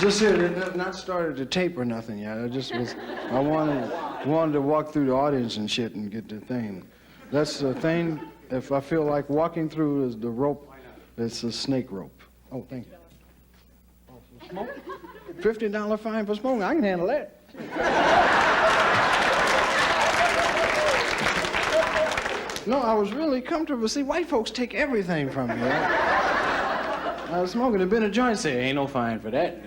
Just here, not started to tape or nothing yet. I wanted to walk through the audience and shit and get the thing. That's the thing. If I feel like walking through the rope, it's a snake rope. Oh, thank you. Oh, for smoke? $50 fine for smoking. I can handle that. No, I was really comfortable. See, white folks take everything from me. I was smoking a bit of joint. Say, ain't no fine for that.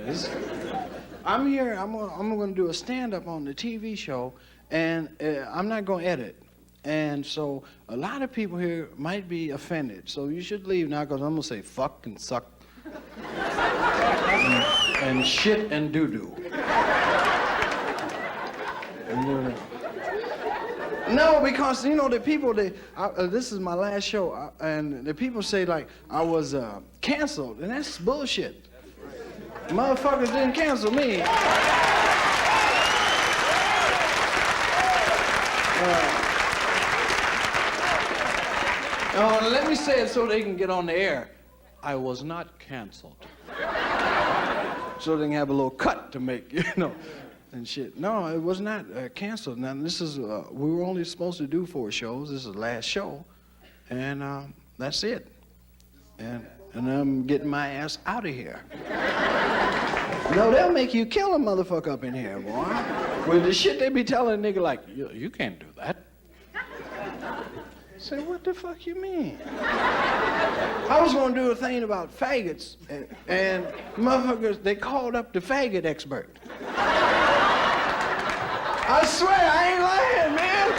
I'm here. I'm going to do a stand-up on the TV show, and I'm not going to edit. And so a lot of people here might be offended. So you should leave now, because I'm going to say fuck and suck and shit and doo-doo. No, because, you know, the people, this is my last show, and the people say, like, I was canceled, and that's bullshit. Motherfuckers didn't cancel me. Let me say it so they can get on the air. I was not canceled. So they can have a little cut to make, you know, and shit. No, it was not canceled. Now, this is, we were only supposed to do 4 shows. This is the last show, and that's it. And I'm getting my ass out of here. No, they'll make you kill a motherfucker up in here, boy. With the shit they be telling a nigga like, you can't do that. Say, what the fuck you mean? I was gonna do a thing about faggots, and motherfuckers, they called up the faggot expert. I swear, I ain't lying, man.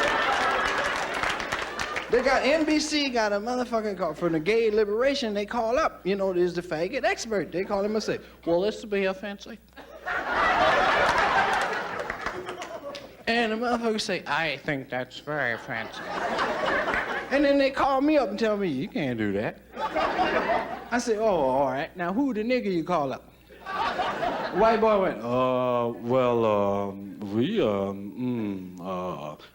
They got NBC, got a motherfucker called for the gay liberation. They call up, you know, there's the faggot expert. They call him and say, well, this be a fancy. And the motherfucker say, I think that's very fancy. And then they call me up and tell me, you can't do that. I say, oh, all right. Now, who the nigga you call up? White boy went,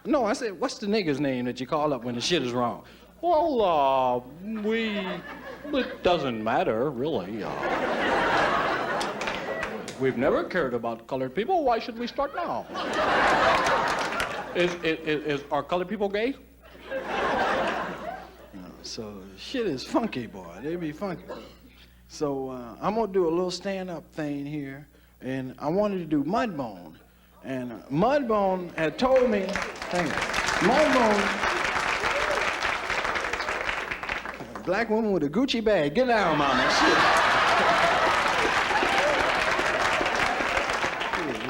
No, I said, what's the nigga's name that you call up when the shit is wrong? Well, it doesn't matter, really. We've never cared about colored people. Why should we start now? Are colored people gay? So shit is funky, boy. They be funky. So I'm gonna do a little stand-up thing here, and I wanted to do Mudbone, and Mudbone had told me, Mudbone, a black woman with a Gucci bag. Get down, mama. Shit.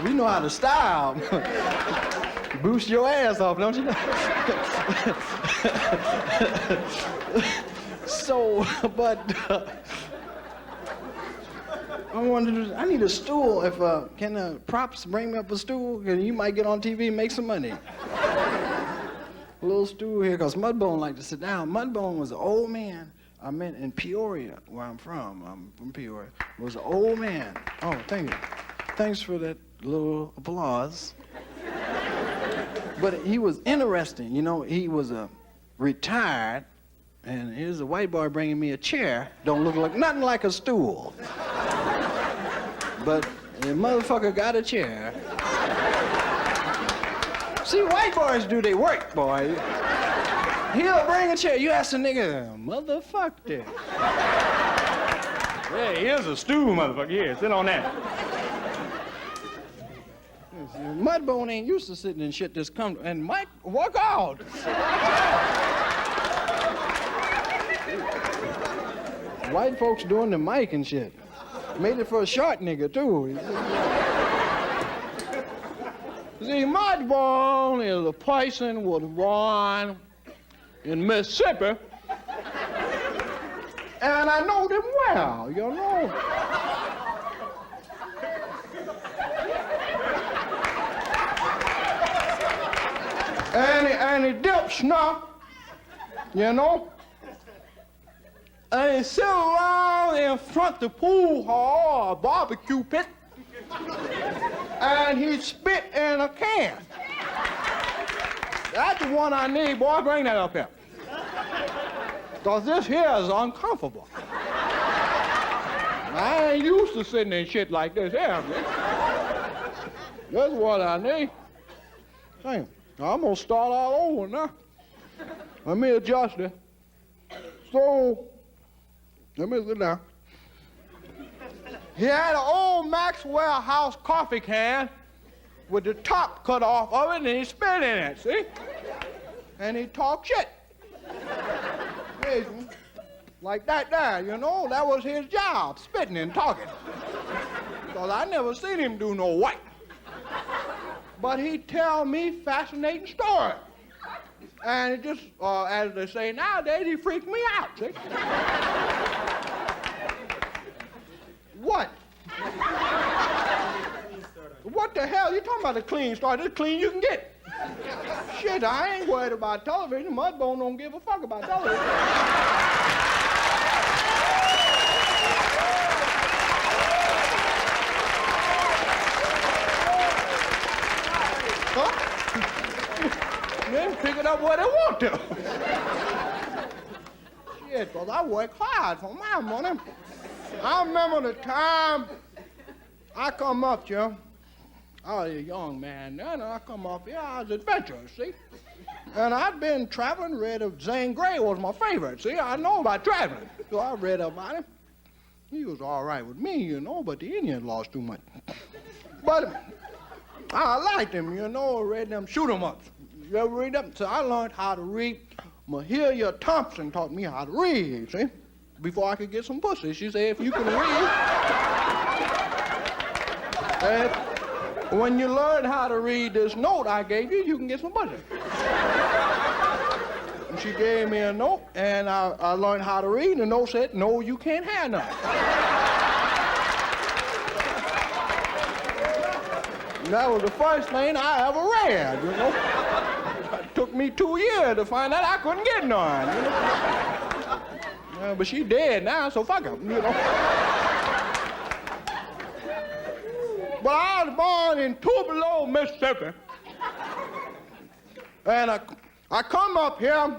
We know how to style. Boost your ass off, don't you know? So, but I need a stool. If can the props bring me up a stool? Cause you might get on TV and make some money. A little stool here, cause Mudbone like to sit down. Mudbone was an old man I met in Peoria, where I'm from. I'm from Peoria. Was an old man. Oh, thank you. Thanks for that little applause. But he was interesting, you know. He was retired, and here's a white boy bringing me a chair. Don't look like nothing like a stool. But the motherfucker got a chair. See, white boys do their work, boy. He'll bring a chair. You ask a nigga, motherfucker. Hey, here's a stool, motherfucker. Here, sit on that. Mudbone ain't used to sitting and shit this come, and Mike, walk out. White folks doing the mic and shit. Made it for a short nigga, too. See, Mudbone is a person was born in Mississippi, and I know them well, you know. And he dips now, you know. And he sit around in front of the pool hall or barbecue pit, and he spit in a can. That's the one I need, boy. Bring that up here. Because this here is uncomfortable. I ain't used to sitting in shit like this here. That's what I need. Hey, I'm gonna start all over now. Let me adjust it. So, let me sit down. He had an old Maxwell House coffee can with the top cut off of it, and he spit in it, see? And he talked shit. Like that there, you know, that was his job, spitting and talking. Because I never seen him do no white. But he tell me fascinating stories. And it just, as they say nowadays, he freaked me out, see? What? What the hell? You talking about a clean start? This clean you can get. Shit, I ain't worried about television. Mudbone don't give a fuck about television. Huh? They pick it up where they want to. Shit, because I work hard for my money. I remember the time I come up here. I was a young man then, and I come up here, I was adventurous, see? And I'd been traveling, read of Zane Grey was my favorite, see? I know about traveling, so I read about him. He was all right with me, you know, but the Indians lost too much. But I liked him, you know, read them shoot 'em ups. You ever read them? So I learned how to read. Mahalia Thompson taught me how to read, see? Before I could get some pussy. She said, if you can read, when you learn how to read this note I gave you, you can get some pussy. And she gave me a note, and I learned how to read, and the note said, no, you can't have none. That was the first thing I ever read, you know. It took me 2 years to find out I couldn't get none, you know. But she dead now, so fuck her, you know. But I was born in Tupelo, Mississippi. And I come up here,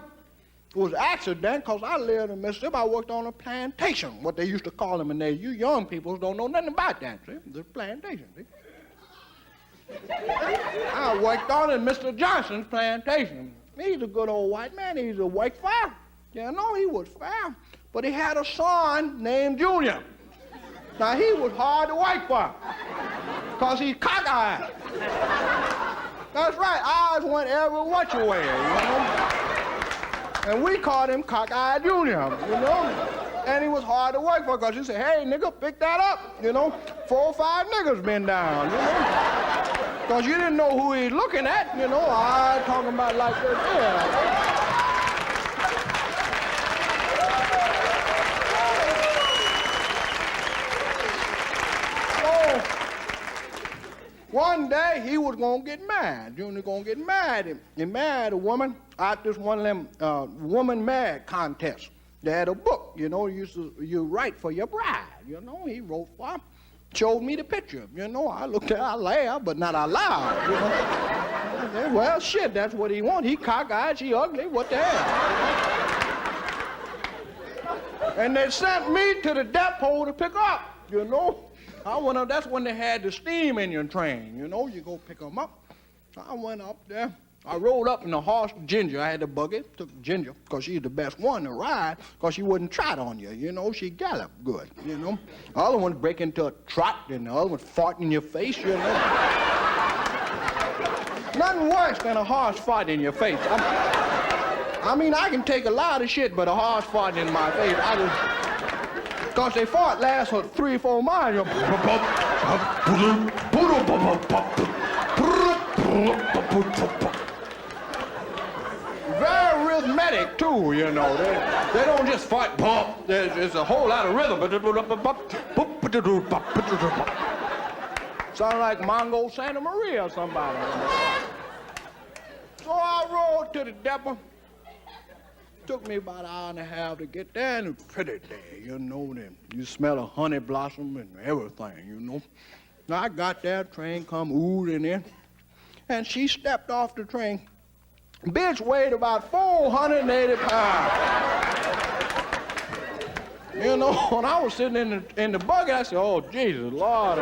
it was an accident, because I lived in Mississippi. I worked on a plantation, what they used to call them in there. You young people don't know nothing about that, see? The plantation, see? I worked on it, Mr. Johnson's plantation. He's a good old white man. He's a white fair. You know, he was fair. But he had a son named Junior. Now, he was hard to work for, because he's cockeyed. That's right, eyes went every which way, you know. And we called him Cockeyed Junior, you know. And he was hard to work for, because he said, hey, nigga, pick that up, you know. 4 or 5 niggas been down, you know. Because you didn't know who he's looking at, you know. I talking about like this here. One day, he was going to get mad. Junior going to get mad. He married a woman out this one of them woman marriage contests. They had a book, you know, you write for your bride. You know, he wrote for her, showed me the picture. You know, I looked at her, I laughed, but not out loud. You know? I said, well, shit, that's what he want. He cockeyed, she ugly, what the hell? And they sent me to the depot to pick up, you know. I went up, that's when they had the steam engine train, you know, you go pick them up. I went up there. I rode up in the horse Ginger. I had the buggy, took Ginger, because she's the best one to ride, because she wouldn't trot on you, you know, she galloped good, you know. The other one break into a trot, and the other one fart in your face, you know. Nothing worse than a horse fart in your face. I mean, I can take a lot of shit, but a horse fart in my face, because they fart last for 3 or 4 miles. Very rhythmic, too, you know. They don't just fart, bump. There's a whole lot of rhythm. Sound like Mongo Santa Maria or somebody. So I rode to the depot. Took me about an hour and a half to get there, and it was pretty day, you know. You smell of honey blossom and everything, you know. Now I got there, train come oozing in, and she stepped off the train. Bitch weighed about 480 pounds. You know, when I was sitting in the buggy, I said, oh, Jesus, Lord.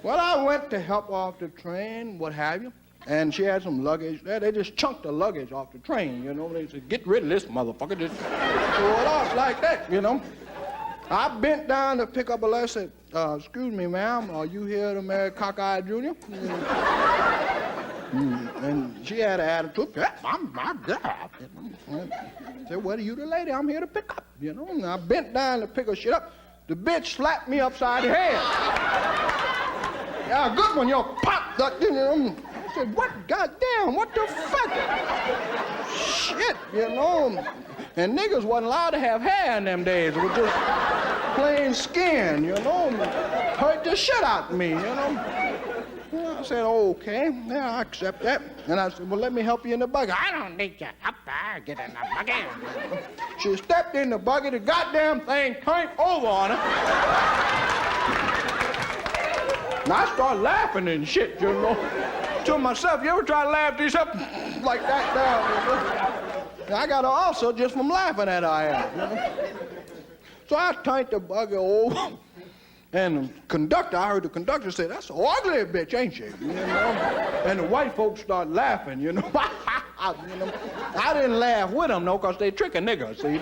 Well, I went to help her off the train, what have you, and she had some luggage there. They just chunked the luggage off the train, you know. They said, get rid of this motherfucker. Just throw it off like that, you know. I bent down to pick up a letter. I said, excuse me, ma'am, are you here to marry Cockeye Jr.? And she had an attitude, yeah, I'm my God. I said, well, you the lady I'm here to pick up, you know. And I bent down to pick her shit up. The bitch slapped me upside the head. Yeah, good one, yo, pop that, you know. I said, what, goddamn, what the fuck? Shit, you know. And niggas wasn't allowed to have hair in them days. It was just plain skin, you know. Hurt the shit out of me, you know. Well, I said, okay, yeah, I accept that. And I said, well, let me help you in the buggy. I don't need you up there, get in the buggy. She stepped in the buggy, the goddamn thing turned over on her. And I started laughing and shit, you know. To myself, you ever try to laugh this up like that down, you know? And I got an ulcer just from laughing at her ass, you know. So I turned the buggy over. And the conductor, I heard the conductor say, that's an ugly bitch, ain't she? You know? And the white folks started laughing, you know. You know? I didn't laugh with them, though, because they tricking niggas, see?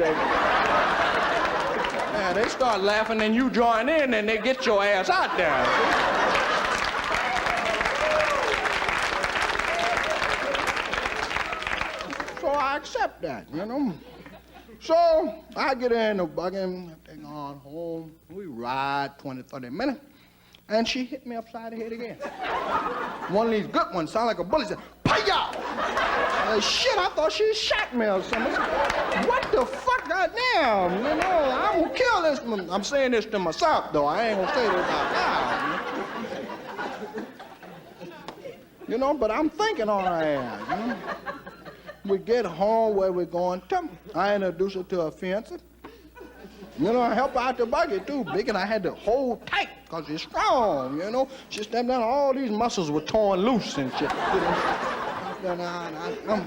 Yeah, they start laughing, and you join in, and they get your ass out there. So I accept that, you know. So I get in the buggy and take on home. We ride 20, 30 minutes, and she hit me upside the head again. One of these good ones, sound like a bullet, said, "Paya!" Shit, I thought she shot me or something. What the fuck, goddamn? You know, I'm gonna kill this one. I'm saying this to myself, though. I ain't gonna say this out loud. You know, but I'm thinking on her ass, you know. We get home where we're going to. I introduce her to her fiance. You know, I help her out the buggy too, big, and I had to hold tight because she's strong, you know. She stepped down, all these muscles were torn loose and shit. You know.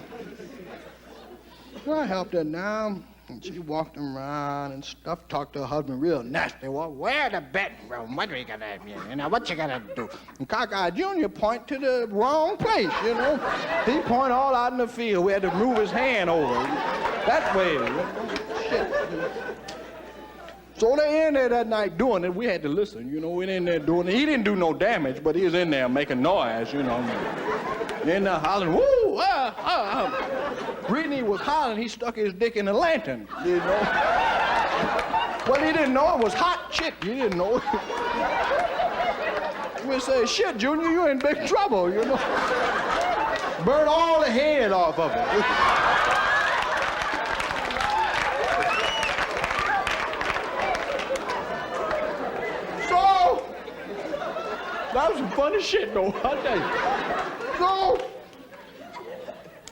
I helped her down, and she walked around and stuff, talked to her husband real nasty. Well, where the bedroom? What are we gonna do? You know, what you gonna do? And Cockeye Jr. point to the wrong place, you know. He point all out in the field. We had to move his hand over. That way. You know? Shit. You know. So they in there that night doing it. We had to listen, you know. We in there doing it. He didn't do no damage, but he was in there making noise, you know. In there hollering, woo, Brittany was hollering, he stuck his dick in a lantern, you know. Well, he didn't know it was hot shit. He didn't know it. We say, shit, Junior, you in big trouble, you know. Burn all the head off of it. So, that was some funny shit, though, I'll tell you. So,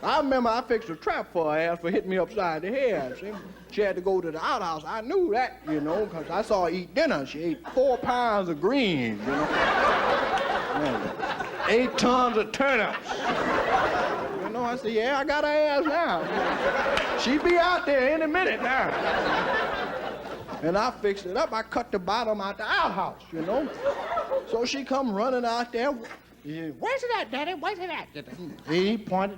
I remember I fixed a trap for her ass for hitting me upside the head. See? She had to go to the outhouse. I knew that, you know, because I saw her eat dinner. She ate 4 pounds of greens, you know. And 8 tons of turnips. You know, I said, yeah, I got her ass now. She be out there any minute now. And I fixed it up. I cut the bottom out the outhouse, you know. So she come running out there. Yeah, where's it at, Daddy? Where's it at? He pointed.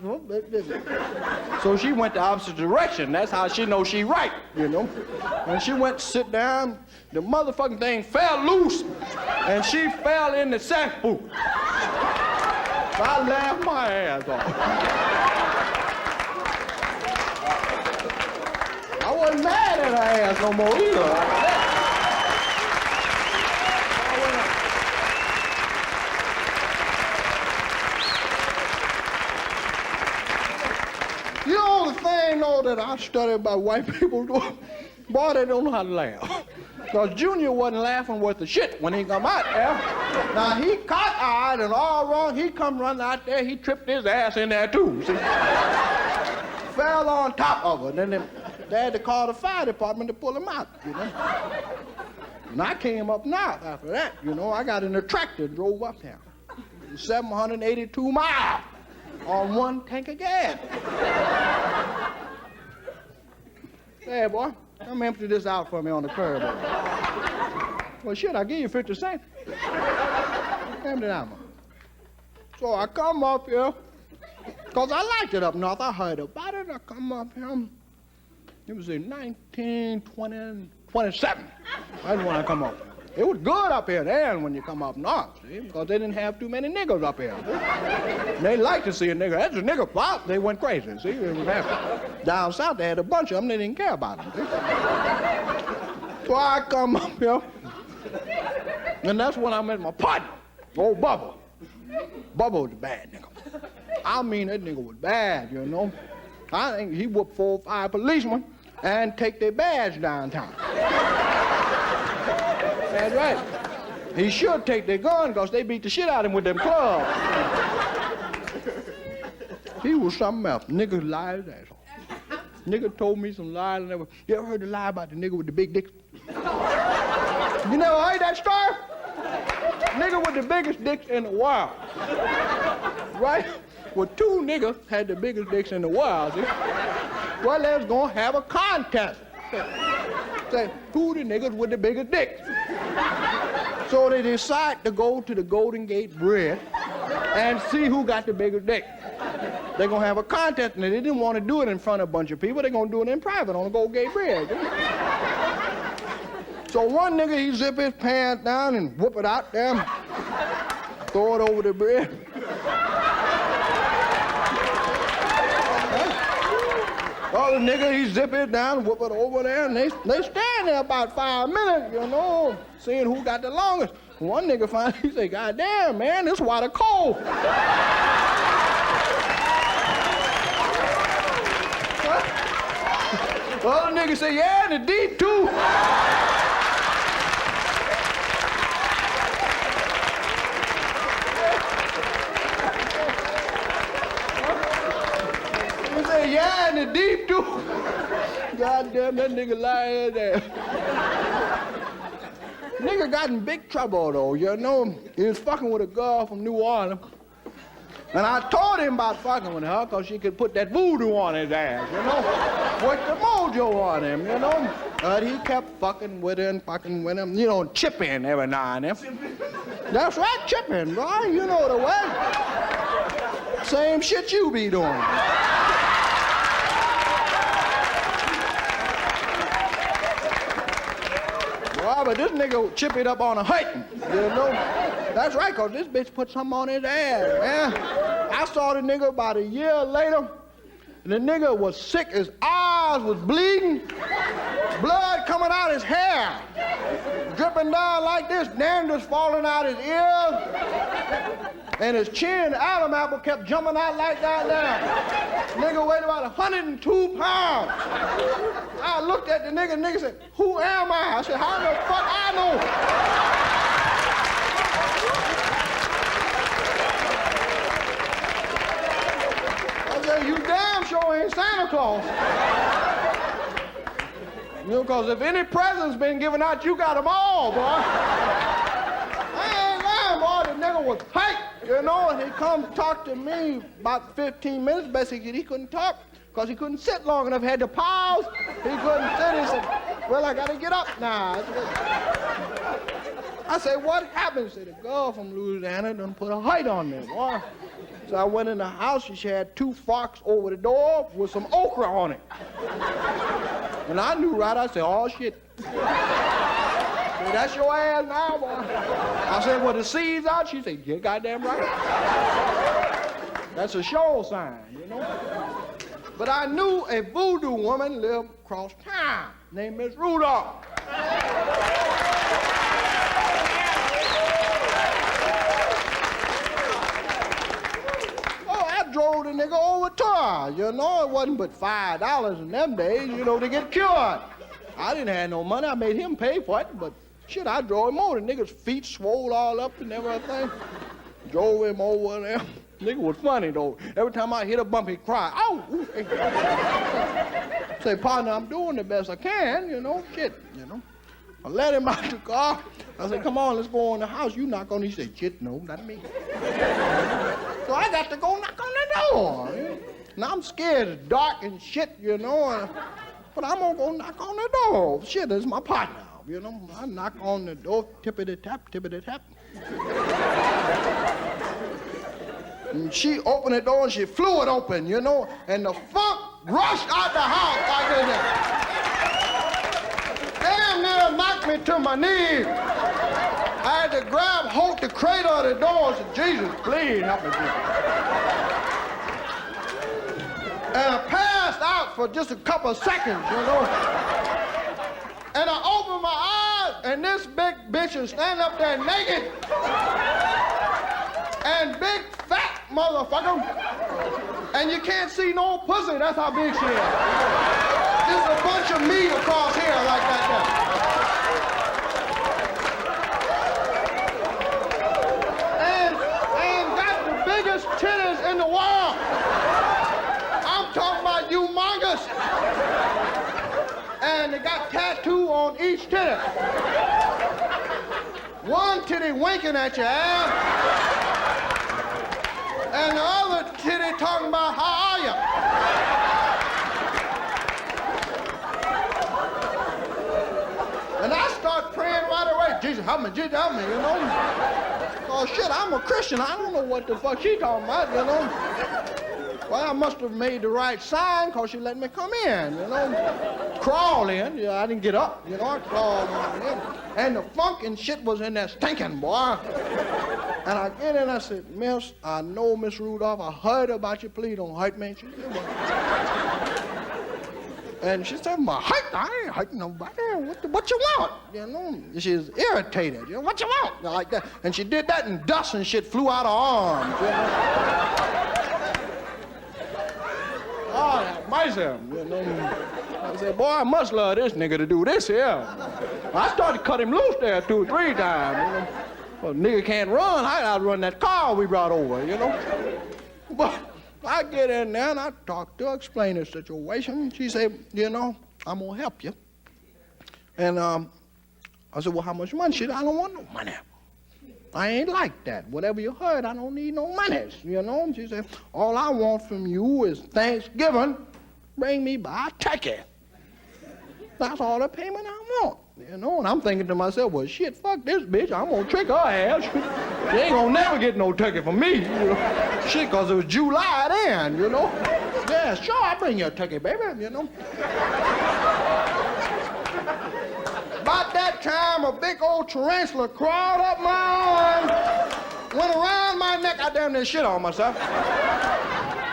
So she went the opposite direction. That's how she knows she right, you know. And she went to sit down. The motherfucking thing fell loose, and she fell in the sack boot. I laughed my ass off. I wasn't mad at her ass no more either. You know the thing, though, that I study about white people, boy, they don't know how to laugh. Because Junior wasn't laughing worth the shit when he come out there. Now, he cockeyed and all wrong. He come running out there. He tripped his ass in there, too, see? Fell on top of her. Then they had to call the fire department to pull him out, you know. And I came up north after that, you know. I got in a tractor, drove up there. 782 miles. On 1 tank of gas. Hey, boy, Come empty this out for me on the curb. Well, shit, I'll give you 50 cents. Empty it out, man. So I come up here, because I liked it up north. I heard about it. I come up here. It was in 1927. That's when I come up. It was good up here then when you come up north, see, because they didn't have too many niggers up here. They liked to see a nigger. That's a nigger pop. They went crazy, see. It was happy. Down south, they had a bunch of them. They didn't care about them, see. So I come up here, and that's when I met my partner, old Bubba. Bubba was a bad nigga. I mean, that nigga was bad, you know. I think he whooped 4 or 5 policemen and take their badge downtown. That's right. He should take their gun because they beat the shit out of him with them clubs. He was something else. Nigga lied his ass off. Nigga told me some lies. You ever heard the lie about the nigga with the big dick? You never heard that story? Nigga with the biggest dicks in the world. Right? Well, 2 niggas had the biggest dicks in the world, see? Well, they was gonna have a contest. Say, who the niggas with the biggest dicks? So they decide to go to the Golden Gate Bridge and see who got the biggest dick. They're gonna have a contest, and they didn't want to do it in front of a bunch of people. They're gonna do it in private on the Golden Gate Bridge. So one nigga, he zip his pants down and whoop it out there, throw it over the bridge. Other nigga, he zip it down, whoop it over there, and they stand there about 5 minutes, you know, seeing who got the longest. One nigga finally, he say, God damn, man, this water cold. Other nigga say, yeah, the deep too. Yeah, in the deep too. God damn, that nigga lying there. Nigga got in big trouble though, you know. He was fucking with a girl from New Orleans. And I told him about fucking with her because she could put that voodoo on his ass, you know. Put the mojo on him, you know. But he kept fucking with him, you know, chipping every now and then. That's right, chipping, bro. You know the way. Same shit you be doing. Well, but this nigga chip it up on a hunting, you know? That's right, because this bitch put something on his ass, man. I saw the nigga about a year later, and the nigga was sick, his eyes was bleeding, blood coming out his hair, dripping down like this, dandruff falling out his ears, and his chin, the Adam apple, kept jumping out like that now. Nigga weighed about 102 pounds. I looked at the nigga said, who am I? I said, how the fuck I know? I said, you damn sure ain't Santa Claus. You know, because if any presents been given out, you got them all, boy. I ain't lying, boy. The nigga was tight, you know, and he come talk to me about 15 minutes. Basically, he couldn't talk because he couldn't sit long enough. He had to pause. He couldn't sit. He said, well, I got to get up now. I said, what happened? He said, the girl from Louisiana done put a height on me, boy. So I went in the house. She had 2 forks over the door with some okra on it. And I knew right. I said, oh, shit. Said, that's your ass now, boy. I said, well, the seeds out? She said, yeah, goddamn right. That's a sure sign, you know. But I knew a voodoo woman lived across town named Miss Rudolph. Oh, I drove the nigga over to her, you know. It wasn't but $5 in them days, you know, to get cured. I didn't have no money. I made him pay for it, but shit, I drove him over. The nigga's feet swole all up and everything. Drove him over there. Nigga was funny, though. Every time I hit a bump, he'd cry. Ow! Say, partner, I'm doing the best I can, you know. Shit, you know. I let him out the car. I said, come on, let's go in the house. You knock on it. He said, shit, no, not me. So I got to go knock on the door. Now I'm scared. It's dark and shit, you know. But I'm gonna go knock on the door. Shit, this is my partner, you know. I knock on the door, tippity-tap, tippity-tap. And she opened the door and she flew it open, you know, and the funk rushed out the house like this. Damn near knocked me to my knees. I had to grab hold the cradle of the door and say, Jesus, please help me, Jesus. And I passed out for just a couple of seconds, you know. And I opened my eyes, and this big bitch is standing up there naked. And big fat motherfucker. And you can't see no pussy, that's how big she is. Just a bunch of meat across here like that there. And got the biggest titties in the world. I'm talking about humongous. And they got tattoo on each titty. One titty winking at your ass. And the other titty talking about, how are you? And I start praying right away, Jesus help me, you know? Oh shit, I'm a Christian, I don't know what the fuck she talking about, you know? Well, I must have made the right sign because she let me come in, you know? Crawl in, yeah, I didn't get up, you know, I crawled on in. And the funk and shit was in there stinking, boy. And I get in, I said, Miss, I know, Miss Rudolph, I heard about you, please don't hurt me. She said, well. And she said, I ain't hurting nobody, what you want? You know, she's irritated, you know, what you want? Like that. And she did that and dust and shit flew out her arms, you know? Oh, have mercy, you know. I said, boy, I must love this nigga to do this here. I started to cut him loose there 2 or 3 times, you know. Well, nigga can't run, I gotta run that car we brought over, you know. But I get in there and I talk to her, explain the situation. She said, you know, I'm gonna help you. And I said, well, how much money? She said, I don't want no money. I ain't like that. Whatever you heard, I don't need no money, you know. She said, all I want from you is Thanksgiving, bring me by a turkey. That's all the payment I want, you know. And I'm thinking to myself, well, shit, fuck this bitch. I'm gonna trick her ass. She ain't gonna never get no turkey from me, you know. Shit, cause it was July then, you know. Yeah, sure, I'll bring you a turkey, baby, you know. About that time, a big old tarantula crawled up my arm, went around my neck, I damn near shit on myself.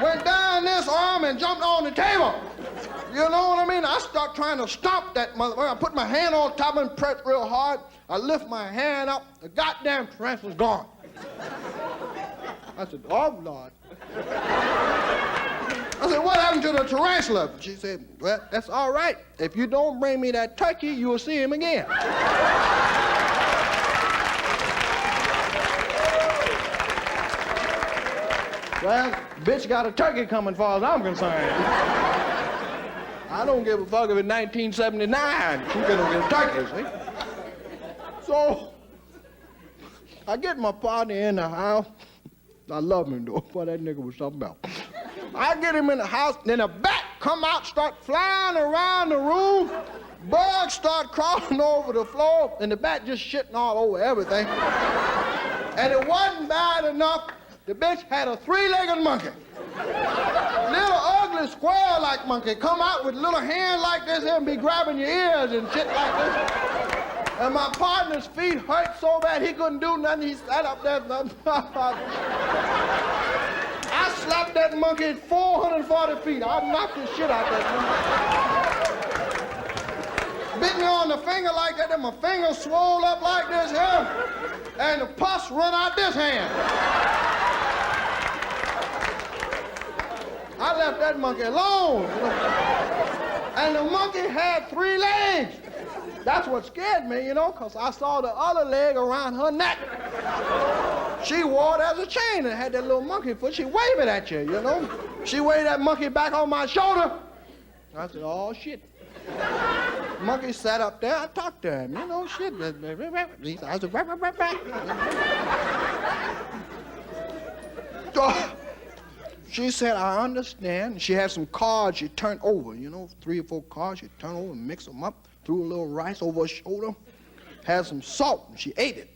Went down this arm and jumped on the table. You know what I mean? I start trying to stop that motherfucker. I put my hand on top and press real hard. I lift my hand up, the goddamn tarantula's gone. I said, oh, Lord. I said, what happened to the tarantula? She said, well, that's all right. If you don't bring me that turkey, you'll see him again. Well, bitch got a turkey coming, as far as I'm concerned. I don't give a fuck if it's 1979. She's gonna get a turkey, see? So, I get my partner in the house. I love him, though. Boy, that nigga was something else. I get him in the house, then a bat come out, start flying around the room. Bugs start crawling over the floor, and the bat just shitting all over everything. And it wasn't bad enough. The bitch had a 3-legged monkey. Little ugly squirrel-like monkey come out with little hands like this and be grabbing your ears and shit like this. And my partner's feet hurt so bad he couldn't do nothing. He sat up there. I slapped that monkey at 440 feet. I knocked the shit out that monkey. Bit me on the finger like that, and my finger swole up like this here, and the pus run out this hand. I left that monkey alone. And the monkey had 3 legs. That's what scared me, you know, because I saw the other leg around her neck. She wore it as a chain and had that little monkey foot. She waved it at you, you know. She waved that monkey back on my shoulder. I said, oh, shit. Monkey sat up there. I talked to him, you know, shit. I said, She said, I understand. She had some cards she turned over, 3 or 4 cards she turned over and mixed them up, threw a little rice over her shoulder, had some salt, and she ate it.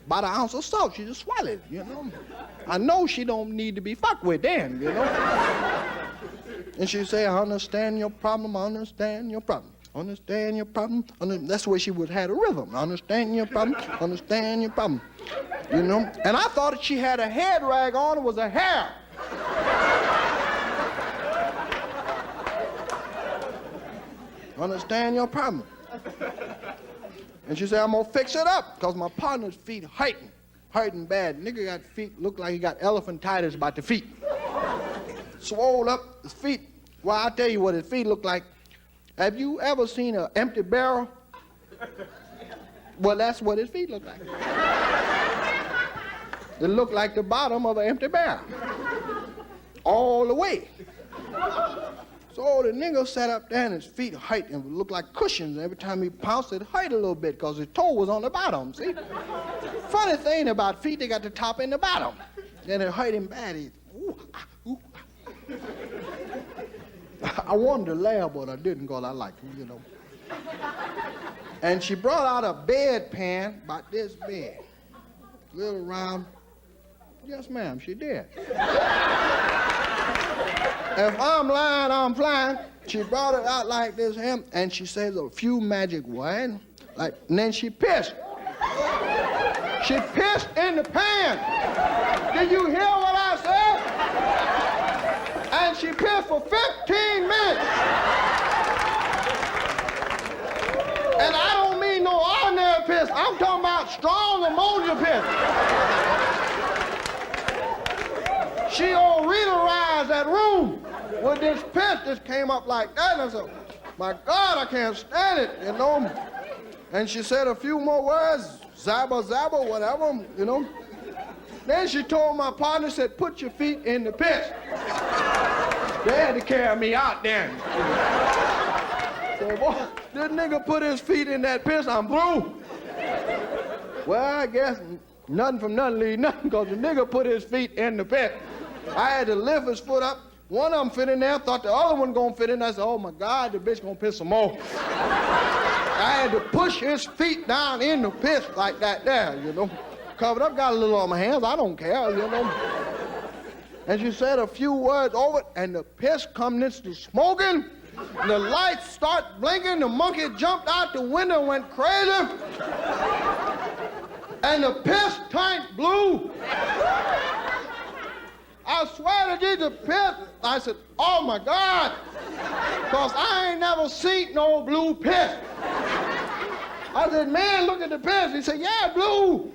About an ounce of salt, she just swallowed it, I know she don't need to be fucked with then, And she said, I understand your problem, I understand your problem. Understand your problem. That's the way she would have had a rhythm. Understand your problem, understand your problem. And I thought that she had a head rag on, it was a hair. Understand your problem. And she said, I'm gonna fix it up, because my partner's feet hurting bad. Nigga got feet, look like he got elephantitis about the feet. Swole up his feet. Well, I'll tell you what his feet look like. Have you ever seen an empty barrel? Well, that's what his feet look like. It looked like the bottom of an empty barrel. All the way. So the nigga sat up there and his feet hurt and looked like cushions. And every time he pounced, it hurt a little bit because his toe was on the bottom, see? Funny thing about feet, they got the top and the bottom. Then it hurt him bad. He, ooh, ah, ooh, ah. I wanted to laugh, but I didn't because I like him, And she brought out a bedpan about this big. Little round. Yes, ma'am, she did. If I'm lying, I'm flying. She brought it out like this, and she says a few magic words, and then she pissed. She pissed in the pan. Did you hear what I said? And she pissed for 15 minutes. And I don't mean no ordinary piss. I'm talking about strong ammonia piss. She Rita-rized that room with this piss. This came up like that. And I said, my God, I can't stand it, And she said a few more words, zabba, zabba, whatever, Then she told my partner, said, put your feet in the piss. They had to carry me out then. So, boy, this nigga put his feet in that piss, I'm through. Well, I guess nothing from nothing leave nothing, because the nigga put his feet in the piss. I had to lift his foot up. One of them fit in there, thought the other one gonna fit in there. I said, oh my God, the bitch gonna piss some more. I had to push his feet down in the piss like that there, Covered up, got a little on my hands, I don't care, And she said a few words over it, and the piss come into smoking. The lights start blinking, the monkey jumped out the window and went crazy. And the piss turned blue. I swear to Jesus, the piss. I said, oh my God, because I ain't never seen no blue piss. I said, man, look at the piss. He said, yeah, blue.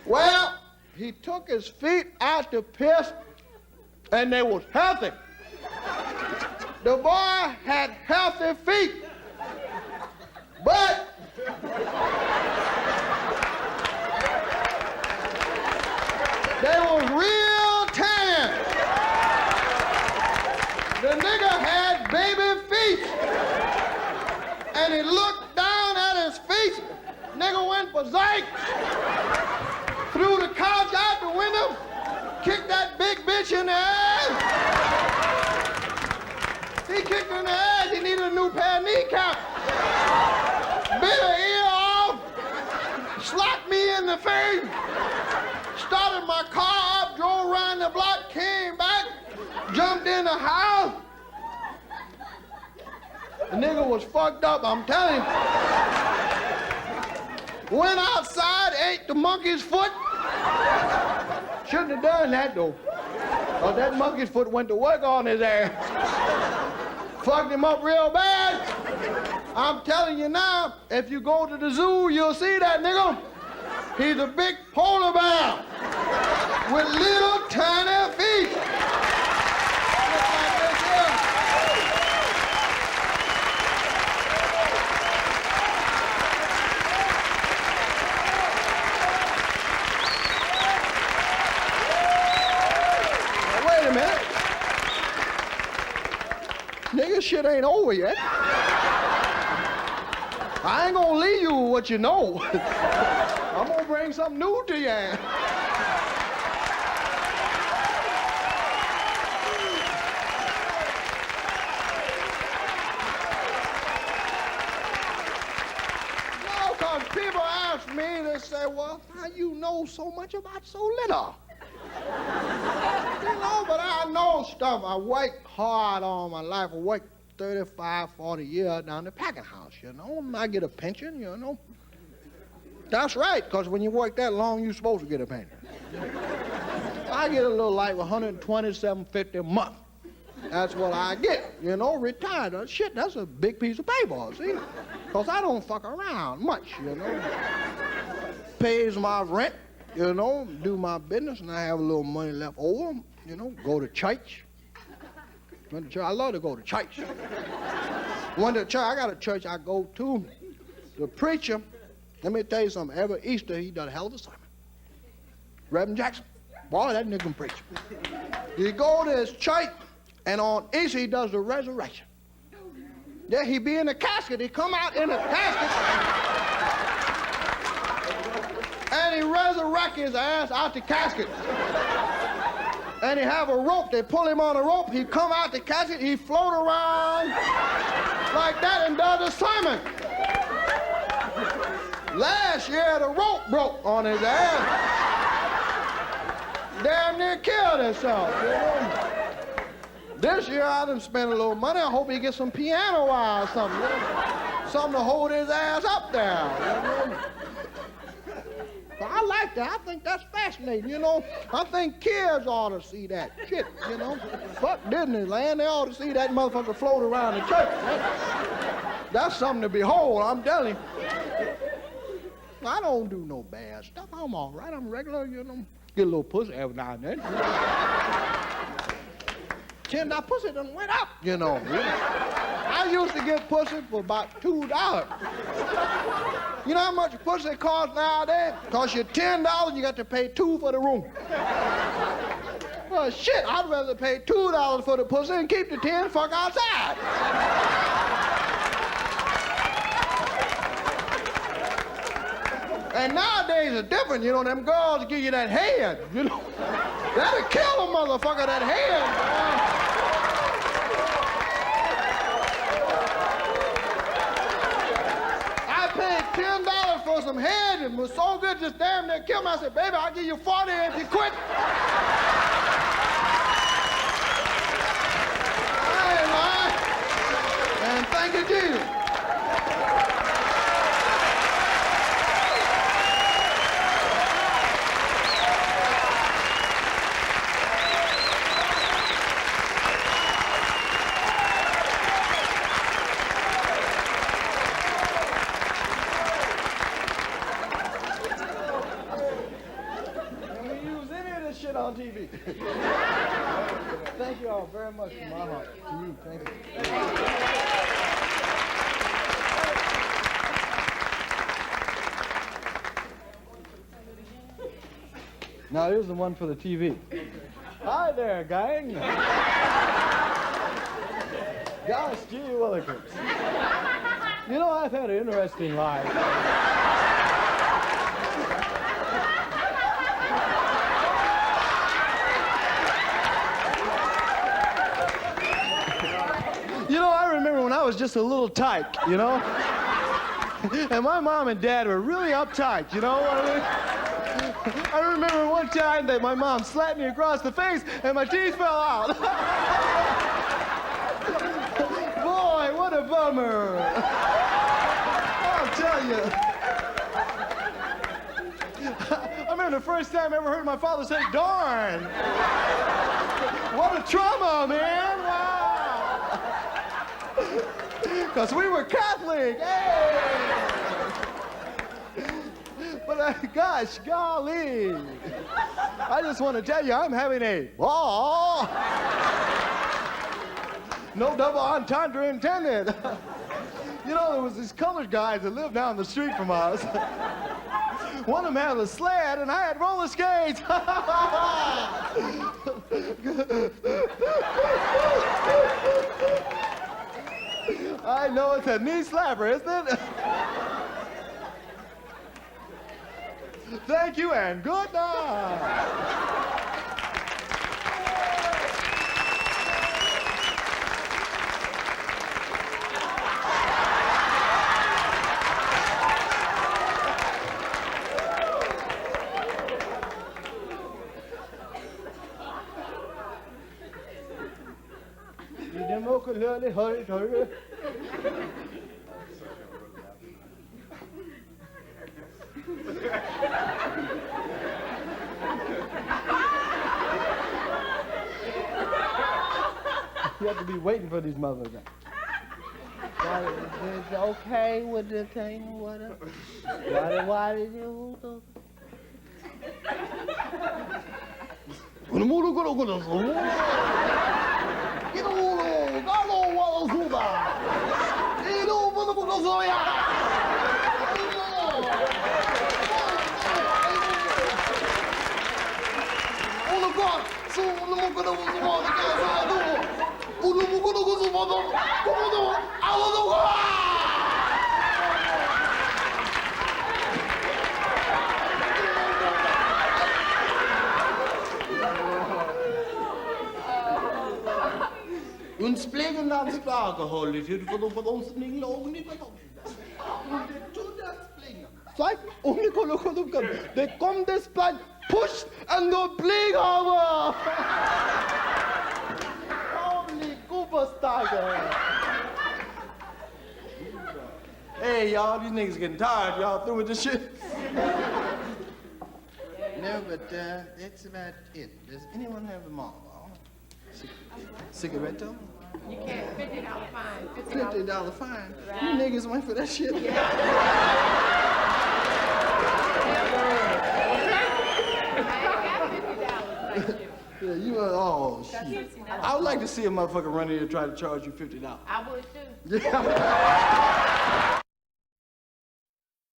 Well, he took his feet out the piss, and they was healthy. The boy had healthy feet, but they was real tan. The nigga had baby feet, and he looked down at his feet. Nigga went berserk, threw the couch out the window, kicked that big bitch in the ass. He kicked her in the ass, he needed a new pair of kneecaps. Bit her ear off, slapped me in the face, started my car up, drove around the block, came back, jumped in the house. The nigga was fucked up, I'm telling you. Went outside, ate the monkey's foot. Shouldn't have done that though. Cause that monkey's foot went to work on his ass. Fucked him up real bad. I'm telling you now, if you go to the zoo, you'll see that nigga. He's a big polar bear with little tiny feet. Now, wait a minute. Nigga, shit ain't over yet. I ain't gonna leave you with what you know. I'm gonna bring something new to you. because people ask me, they say, well, how you know so much about so little? But I know stuff. I worked hard all my life. I worked 35, 40 years down the packing house, I get a pension, That's right, because when you work that long, you're supposed to get a pension. I get a little like $127.50 a month. That's what I get, retired. Shit, that's a big piece of paper, see? Because I don't fuck around much, Pays my rent, do my business, and I have a little money left over, go to church. I love to go to church. Went to church, I got a church I go to. The preacher, let me tell you something, every Easter he does a hell of a sermon. Reverend Jackson, boy, that nigga can preach. You go to his church, and on Easter he does the resurrection. Yeah, he be in the casket, he come out in the casket, and he resurrect his ass out the casket. And he have a rope, they pull him on a rope, he come out the casket, he float around like that and does a sermon. Last year the rope broke on his ass. Damn near killed himself, This year I done spent a little money, I hope he gets some piano wire or something, Something to hold his ass up there, I like that. I think that's fascinating, I think kids ought to see that shit, Fuck Disneyland, they ought to see that motherfucker float around the church. That's something to behold, I'm telling you. I don't do no bad stuff. I'm all right. I'm regular, Get a little pussy every now and then. $10 pussy done went up, I used to get pussy for about $2. You know how much pussy costs nowadays? Costs you $10, you got to pay $2 for the room. Well, shit, I'd rather pay $2 for the pussy and keep the 10 fuck outside. And nowadays it's different, them girls give you that head, That'll kill a motherfucker, that head, I paid $10 for some head, and it was so good, just damn near killed me. I said, baby, I'll give you 40 if you quit. I ain't lying. And thank you, Jesus. On TV. Thank you all very much from my heart to you. Thank you. Now here's the one for the TV. Hi there, gang. Gosh, gee willikers. I've had an interesting life. I remember when I was just a little tyke, And my mom and dad were really uptight, I remember one time that my mom slapped me across the face and my teeth fell out. Boy, what a bummer. I'll tell you. I remember the first time I ever heard my father say, darn. What a trauma, man. Wow. Because we were Catholic. Hey! But gosh, golly. I just want to tell you, I'm having a ball. No double entendre intended. There was these colored guys that lived down the street from us. One of them had a sled, and I had roller skates. I know it's a knee slapper, isn't it? Thank you and good night. hurry. You have to be waiting for these motherfuckers. It's okay with the thing, what up? Why did you do? Hun splegen aan spraken houden, hier voor ons niet lopen niet meer op. Zij ongelukkig kan. De komt des plan push en de blik over. Holy Cooperstager. Hey y'all, these niggas getting tired. Y'all through with this shit? No, but that's about it. Does anyone have a mom? Cigaretto? You can't, $50 fine. $50 fine? You niggas went for that shit? I ain't got $50, thank you. Yeah, you oh shit. I would like to see a motherfucker run in here and try to charge you $50. I would too. Yeah.